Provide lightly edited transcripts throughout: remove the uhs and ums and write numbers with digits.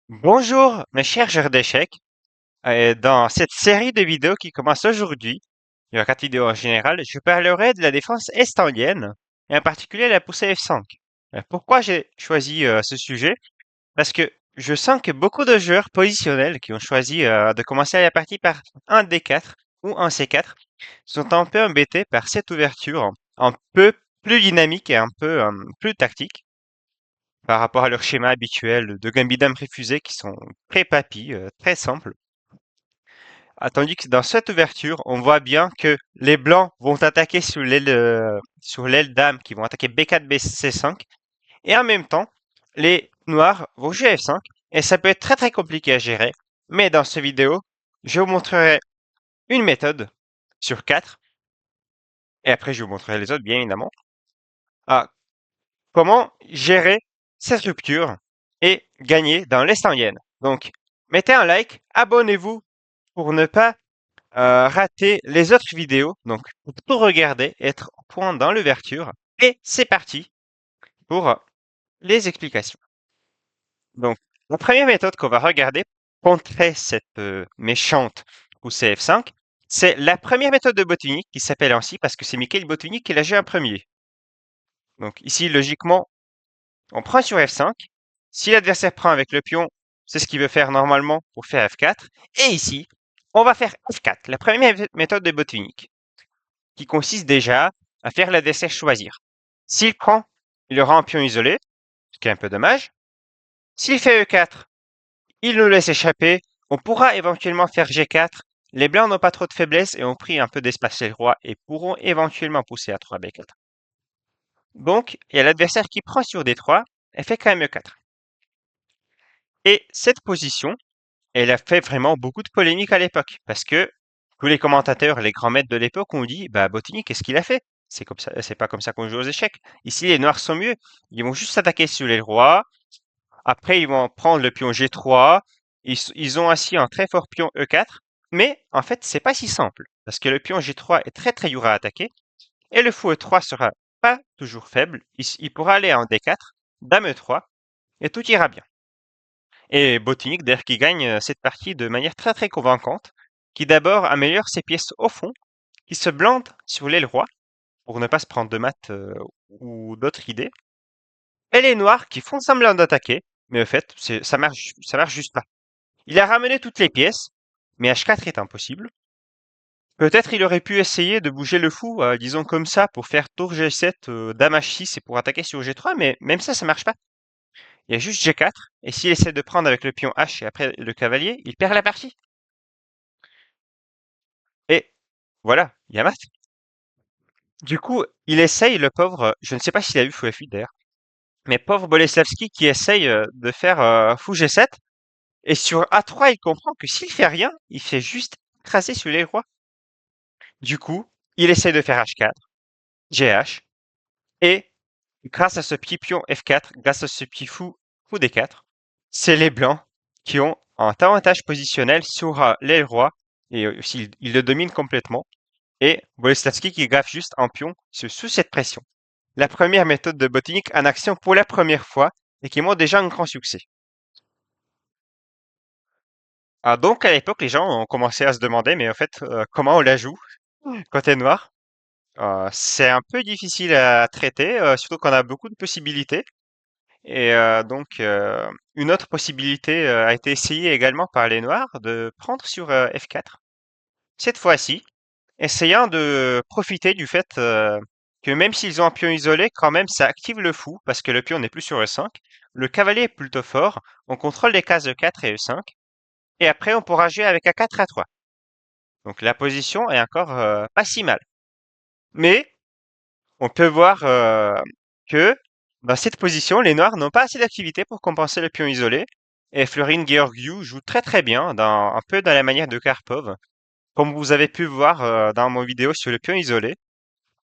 Bonjour, mes chers joueurs d'échecs. Dans cette série de vidéos qui commence aujourd'hui, il y aura 4 vidéos en général, je parlerai de la défense estonienne, et en particulier la poussée F5. Pourquoi j'ai choisi ce sujet? Parce que je sens que beaucoup de joueurs positionnels qui ont choisi de commencer la partie par un D4 ou un C4 sont un peu embêtés par cette ouverture un peu plus dynamique et un peu plus tactique par rapport à leur schéma habituel de Gambit-Dame refusé qui sont très papy, très simples. Tandis que dans cette ouverture, on voit bien que les blancs vont attaquer sur l'aile dame, qui vont attaquer B4, C5, et en même temps, les noirs vont jouer F5, et ça peut être très très compliqué à gérer. Mais dans cette vidéo, je vous montrerai une méthode sur 4, et après je vous montrerai les autres bien évidemment, à comment gérer cette rupture et gagner dans l'estandienne. Donc, mettez un like, abonnez-vous pour ne pas rater les autres vidéos. Donc, pour tout regarder, être au point dans l'ouverture. Et c'est parti pour les explications. Donc, la première méthode qu'on va regarder pour contrer cette méchante poussée F5, c'est la première méthode de Botvinnik qui s'appelle ainsi parce que c'est Mikhail Botvinnik qui l'a joué en premier. Donc ici, logiquement, on prend sur F5. Si l'adversaire prend avec le pion, c'est ce qu'il veut faire normalement pour faire F4. Et ici, on va faire F4, la première méthode de Botvinnik, qui consiste déjà à faire l'adversaire choisir. S'il prend, il aura un pion isolé, ce qui est un peu dommage. S'il fait E4, il nous laisse échapper. On pourra éventuellement faire G4. Les blancs n'ont pas trop de faiblesse et ont pris un peu d'espace chez le roi et pourront éventuellement pousser à 3B4. Donc, il y a l'adversaire qui prend sur D3 et fait quand même E4. Et cette position, elle a fait vraiment beaucoup de polémiques à l'époque, parce que tous les commentateurs, les grands maîtres de l'époque ont dit, bah Botvinnik, qu'est-ce qu'il a fait? C'est comme ça, c'est pas comme ça qu'on joue aux échecs. Ici, les noirs sont mieux. Ils vont juste s'attaquer sur les rois. Après, ils vont prendre le pion G3. Ils ont ainsi un très fort pion E4. Mais en fait, c'est pas si simple, parce que le pion G3 est très très dur à attaquer, et le fou E3 sera pas toujours faible. Il pourra aller en D4, Dame E3, et tout ira bien. Et Botvinnik, d'ailleurs, qui gagne cette partie de manière très très convaincante, qui d'abord améliore ses pièces au fond, qui se blinde sur l'aile roi, pour ne pas se prendre de maths ou d'autres idées, et les noirs qui font semblant d'attaquer, mais au fait, ça marche juste pas. Il a ramené toutes les pièces, mais H4 est impossible. Peut-être il aurait pu essayer de bouger le fou, disons comme ça, pour faire tour G7, Dame H6 et pour attaquer sur G3, mais même ça marche pas. Il y a juste G4, et s'il essaie de prendre avec le pion H et après le cavalier, il perd la partie. Et voilà, il y a mat. Du coup, il essaye, le pauvre, je ne sais pas s'il a vu fou F8 d'ailleurs, mais pauvre Boleslavski qui essaye de faire fou G7, et sur A3, il comprend que s'il fait rien, il fait juste écraser sur les rois. Du coup, il essaye de faire H4, GH, et grâce à ce petit pion F4, grâce à ce petit fou D4, c'est les blancs qui ont un avantage positionnel sur l'aile roi, et aussi ils le dominent complètement. Et Boleslavski qui graffe juste un pion sous cette pression. La première méthode de Botvinnik en action pour la première fois et qui montre déjà un grand succès. Donc à l'époque, les gens ont commencé à se demander, mais en fait, comment on la joue côté noir? C'est un peu difficile à traiter, surtout qu'on a beaucoup de possibilités. Et une autre possibilité a été essayée également par les noirs de prendre sur F4. Cette fois-ci, essayant de profiter du fait que même s'ils ont un pion isolé, quand même ça active le fou, parce que le pion n'est plus sur E5. Le cavalier est plutôt fort, on contrôle les cases E4 et E5, et après on pourra jouer avec A4 A3. Donc la position est encore pas si mal. Mais on peut voir que dans cette position, les noirs n'ont pas assez d'activité pour compenser le pion isolé, et Florin Georgiou joue très très bien, un peu dans la manière de Karpov, comme vous avez pu voir dans mon vidéo sur le pion isolé.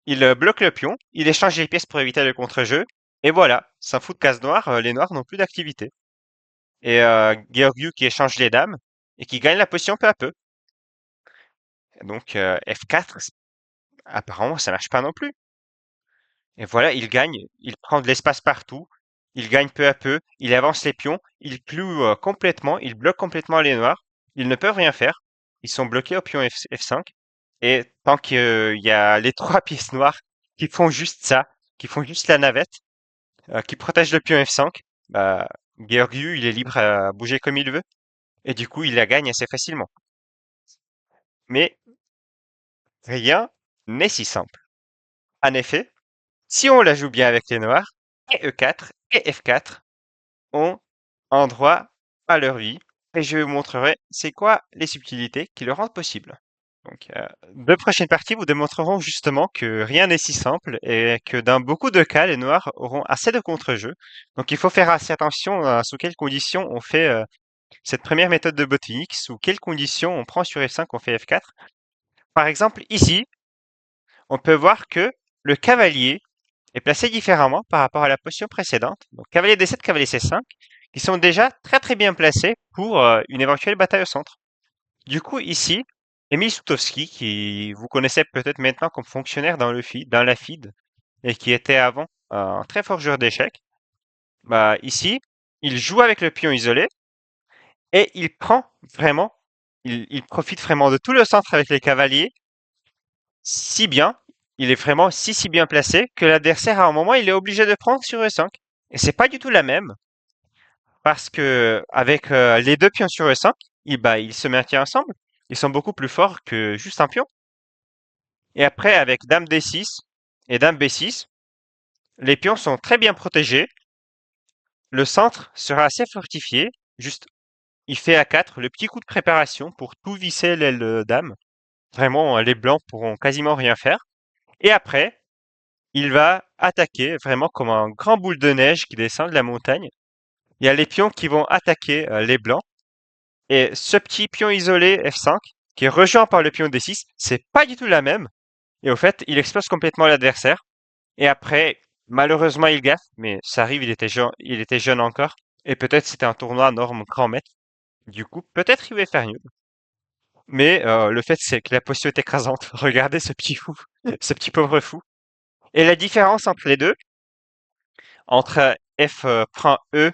Il bloque le pion, il échange les pièces pour éviter le contre-jeu, et voilà, sans fout de case noire, les noirs n'ont plus d'activité. Et Georgiou qui échange les dames, et qui gagne la position peu à peu. Donc F4, apparemment ça marche pas non plus. Et voilà, il gagne, il prend de l'espace partout, il gagne peu à peu, il avance les pions, il cloue complètement, il bloque complètement les noirs. Ils ne peuvent rien faire. Ils sont bloqués au pion F5. Et tant qu'il y a les trois pièces noires qui font juste ça, qui font juste la navette, qui protègent le pion F5, bah, Georgiou, il est libre à bouger comme il veut. Et du coup, il la gagne assez facilement. Mais rien n'est si simple. En effet, si on la joue bien avec les noirs, et E4 et F4 ont un droit à leur vie. Et je vous montrerai c'est quoi les subtilités qui le rendent possible. Donc, deux prochaines parties vous démontreront justement que rien n'est si simple et que dans beaucoup de cas, les noirs auront assez de contre-jeux. Donc, il faut faire assez attention à sous quelles conditions on fait cette première méthode de botanique, sous quelles conditions on prend sur F5, on fait F4. Par exemple, ici, on peut voir que le cavalier est placé différemment par rapport à la position précédente. Donc, cavalier D7, cavalier C5, qui sont déjà très très bien placés pour une éventuelle bataille au centre. Du coup, ici, Emil Soutowski, qui vous connaissez peut-être maintenant comme fonctionnaire dans dans la FIDE, et qui était avant un très fort joueur d'échecs, bah, ici, il joue avec le pion isolé, et il prend vraiment, il profite vraiment de tout le centre avec les cavaliers, si bien, il est vraiment si bien placé, que l'adversaire, à un moment, il est obligé de prendre sur E5. Et c'est pas du tout la même, parce que avec les deux pions sur E5, ils se maintiennent ensemble. Ils sont beaucoup plus forts que juste un pion. Et après, avec dame D6 et dame B6, les pions sont très bien protégés. Le centre sera assez fortifié. Juste, il fait A4, le petit coup de préparation pour tout visser l'aile dame. Vraiment, les blancs pourront quasiment rien faire. Et après, il va attaquer vraiment comme un grand boule de neige qui descend de la montagne. Il y a les pions qui vont attaquer les blancs. Et ce petit pion isolé F5, qui est rejoint par le pion D6, c'est pas du tout la même. Et au fait, il explose complètement l'adversaire. Et après, malheureusement, il gaffe, mais ça arrive, il était jeune encore. Et peut-être c'était un tournoi norme grand maître. Du coup, peut-être il va faire mieux. Mais le fait, c'est que la posture est écrasante. Regardez ce petit fou, ce petit pauvre fou. Et la différence entre les deux, entre F prend E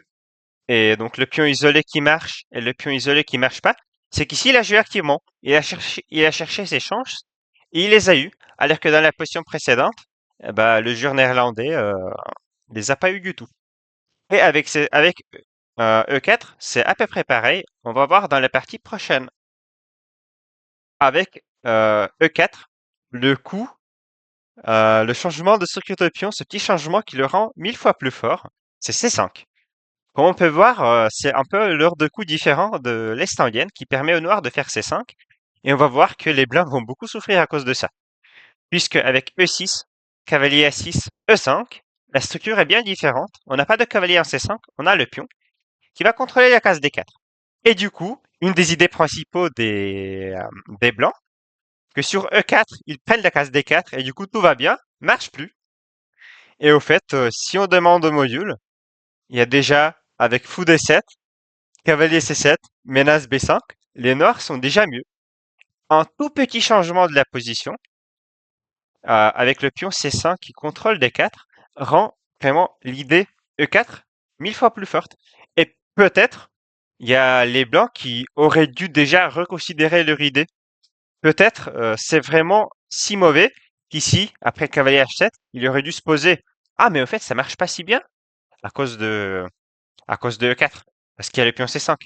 et donc le pion isolé qui marche et le pion isolé qui marche pas, c'est qu'ici il a joué activement. Il a cherché ses chances et il les a eues. Alors que dans la position précédente, le joueur néerlandais les a pas eu du tout. Et avec E4, c'est à peu près pareil. On va voir dans la partie prochaine. Avec E4, le coup, le changement de structure de pion, ce petit changement qui le rend 1000 fois plus fort, c'est C5. Comme on peut voir, c'est un peu l'ordre de coups différent de l'Est indienne qui permet aux noirs de faire C5. Et on va voir que les blancs vont beaucoup souffrir à cause de ça. Puisque avec E6, cavalier A6, E5, la structure est bien différente. On n'a pas de cavalier en C5, on a le pion qui va contrôler la case D4. Et du coup, une des idées principaux des blancs, que sur E4, ils prennent la case D4 et du coup tout va bien, marche plus. Et au fait, si on demande au module, il y a déjà avec fou D7, cavalier C7, menace B5, les noirs sont déjà mieux. Un tout petit changement de la position, avec le pion C5 qui contrôle D4, rend vraiment l'idée E4 1000 fois plus forte. Et peut-être, il y a les blancs qui auraient dû déjà reconsidérer leur idée. Peut-être c'est vraiment si mauvais qu'ici, après cavalier H7, il aurait dû se poser. Ah, mais au fait, ça marche pas si bien à cause à cause de E4, parce qu'il y a le pion C5.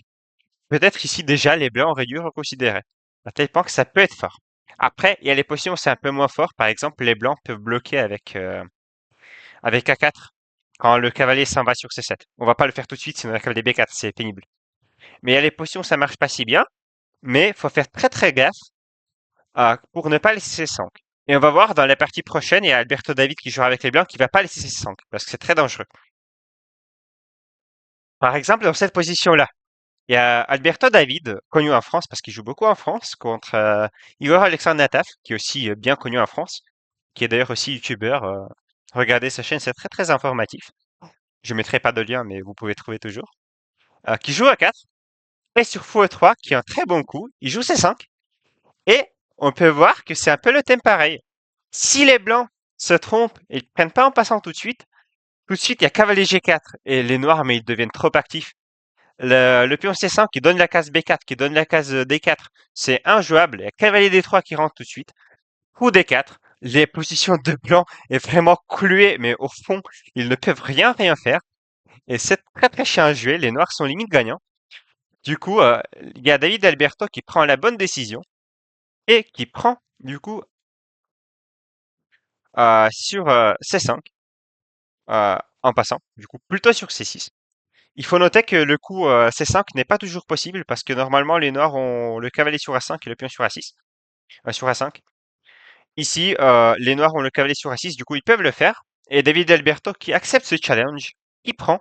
Peut-être ici déjà les blancs auraient dû reconsidérer. À tel point que ça peut être fort. Après, il y a les positions où c'est un peu moins fort. Par exemple, les blancs peuvent bloquer avec A4 quand le cavalier s'en va sur C7. On va pas le faire tout de suite, sinon le cavalier B4, c'est pénible. Mais il y a les positions où ça marche pas si bien, mais faut faire très très gaffe pour ne pas laisser C5. Et on va voir dans la partie prochaine, il y a Alberto David qui jouera avec les blancs qui va pas laisser C5 parce que c'est très dangereux. Par exemple, dans cette position-là, il y a Alberto David, connu en France parce qu'il joue beaucoup en France, contre Igor Alexandre Nataf, qui est aussi bien connu en France, qui est d'ailleurs aussi youtubeur. Regardez sa chaîne, c'est très très informatif. Je mettrai pas de lien, mais vous pouvez trouver toujours. Qui joue à 4, et sur fou E3, qui est un très bon coup, il joue C5. Et on peut voir que c'est un peu le thème pareil. Si les blancs se trompent et ne prennent pas en passant tout de suite, Tout de suite, il y a cavalier G4 et les noirs, mais ils deviennent trop actifs. Le pion C5 qui donne la case B4, qui donne la case D4, c'est injouable. Il y a cavalier D3 qui rentre tout de suite. Coup D4. Les positions de blanc est vraiment clouée, mais au fond, ils ne peuvent rien faire. Et c'est très très chiant à jouer. Les noirs sont limite gagnants. Du coup, il y a David Alberto qui prend la bonne décision et qui prend, du coup, sur C5, en passant, du coup, plutôt sur C6. Il faut noter que le coup C5 n'est pas toujours possible parce que normalement les noirs ont le cavalier sur A5 et le pion sur A6, sur A5. Ici, les noirs ont le cavalier sur A6, du coup ils peuvent le faire. Et David Alberto qui accepte ce challenge, il prend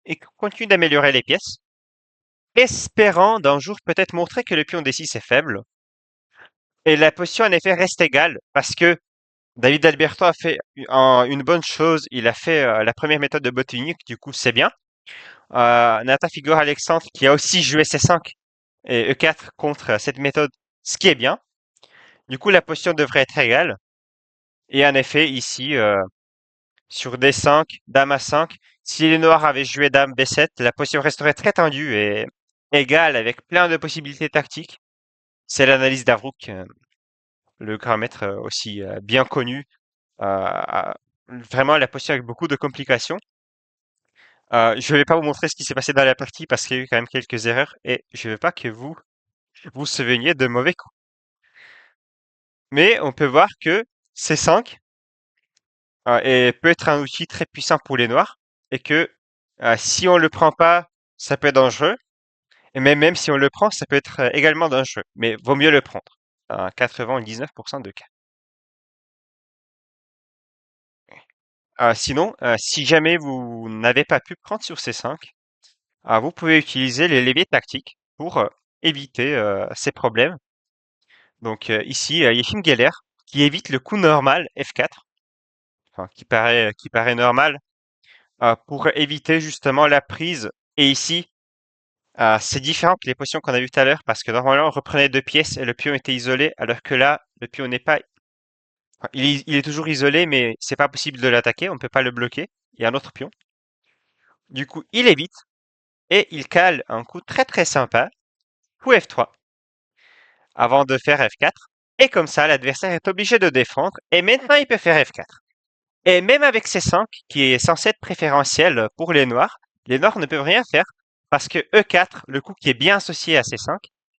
et continue d'améliorer les pièces, espérant d'un jour peut-être montrer que le pion D6 est faible. Et la position en effet reste égale parce que David Alberto a fait une bonne chose. Il a fait la première méthode de Botvinnik, du coup c'est bien. Nata Figure Alexandre qui a aussi joué C5 et E4 contre cette méthode, ce qui est bien. Du coup la position devrait être égale. Et en effet ici sur D5, Dame A5, si les noirs avaient joué Dame B7, la position resterait très tendue et égale avec plein de possibilités tactiques. C'est l'analyse d'Avrouk, le grand maître aussi bien connu. Euh, Vraiment la position avec beaucoup de complications. Je vais pas vous montrer ce qui s'est passé dans la partie parce qu'il y a eu quand même quelques erreurs et je veux pas que vous vous souveniez de mauvais coups. Mais on peut voir que C5 peut être un outil très puissant pour les noirs et que si on le prend pas, ça peut être dangereux. Et même si on le prend, ça peut être également dangereux. Mais vaut mieux le prendre. 99% de cas. Sinon, si jamais vous n'avez pas pu prendre sur C5, vous pouvez utiliser les leviers tactiques pour éviter ces problèmes. Donc ici, Yefim Geller qui évite le coup normal F4, enfin, qui paraît normal, pour éviter justement la prise. Et ici, c'est différent que les positions qu'on a vues tout à l'heure, parce que normalement on reprenait deux pièces et le pion était isolé, alors que là, le pion n'est pas... enfin, il est toujours isolé, mais c'est pas possible de l'attaquer, on ne peut pas le bloquer. Il y a un autre pion. Du coup, il évite et il cale un coup très très sympa, coup F3, avant de faire F4. Et comme ça, l'adversaire est obligé de défendre, et maintenant il peut faire F4. Et même avec C5, qui est censé être préférentiel pour les noirs ne peuvent rien faire parce que E4, le coup qui est bien associé à C5,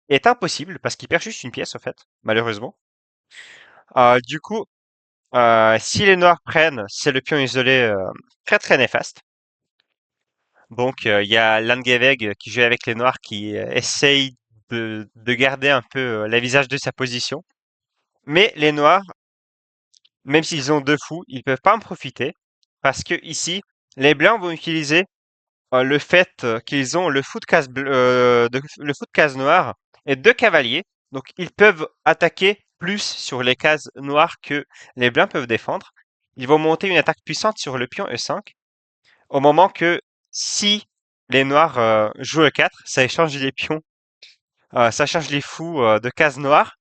est impossible parce qu'il perd juste une pièce, en fait, malheureusement. Du coup, si les noirs prennent, c'est le pion isolé très très néfaste. Donc, il y a Landgeveg qui joue avec les noirs qui essaye de garder un peu la visage de sa position. Mais les noirs, même s'ils ont deux fous, ils peuvent pas en profiter parce que ici, les blancs vont utiliser le fait qu'ils ont le fou de case le fou de case noire et deux cavaliers, donc ils peuvent attaquer plus sur les cases noires que les blancs peuvent défendre. Ils vont monter une attaque puissante sur le pion E5, au moment que si les noirs jouent E4, ça échange les pions, ça change les fous de cases noires,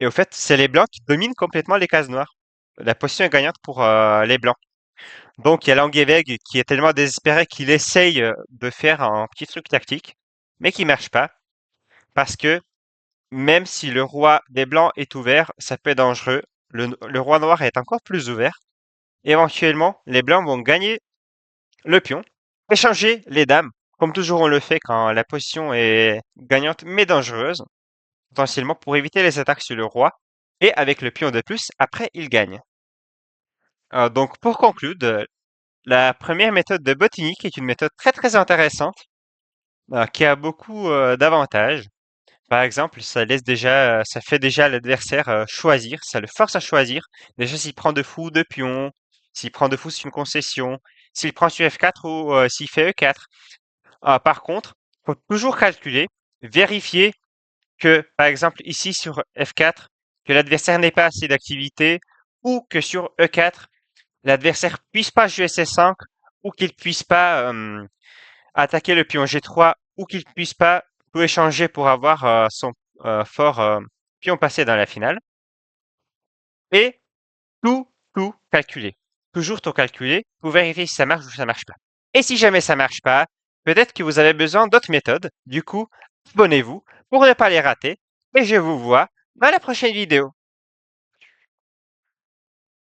et au fait, c'est les blancs qui dominent complètement les cases noires. La position est gagnante pour les blancs. Donc il y a Langueveg qui est tellement désespéré qu'il essaye de faire un petit truc tactique, mais qui marche pas, parce que même si le roi des blancs est ouvert, ça peut être dangereux. Le roi noir est encore plus ouvert. Éventuellement, les blancs vont gagner le pion, échanger les dames, comme toujours on le fait quand la position est gagnante mais dangereuse, potentiellement pour éviter les attaques sur le roi. Et avec le pion de plus, après il gagne. Donc pour conclure, la première méthode de Botvinnik est une méthode très très intéressante qui a beaucoup d'avantages. Par exemple, ça fait déjà l'adversaire choisir, ça le force à choisir. Déjà, s'il prend de fou, de pion, s'il prend de fou, c'est une concession. S'il prend sur F4 ou s'il fait E4. Par contre, faut toujours calculer, vérifier que, par exemple, ici sur F4, que l'adversaire n'ait pas assez d'activité ou que sur E4, l'adversaire puisse pas jouer C5 ou qu'il puisse pas attaquer le pion G3 ou qu'il puisse pas tout échanger pour avoir son fort pion passé dans la finale. Et tout calculer. toujours tout calculer pour vérifier si ça marche ou ça marche pas. Et si jamais ça marche pas, peut-être que vous avez besoin d'autres méthodes. Du coup, abonnez-vous pour ne pas les rater et je vous vois dans la prochaine vidéo.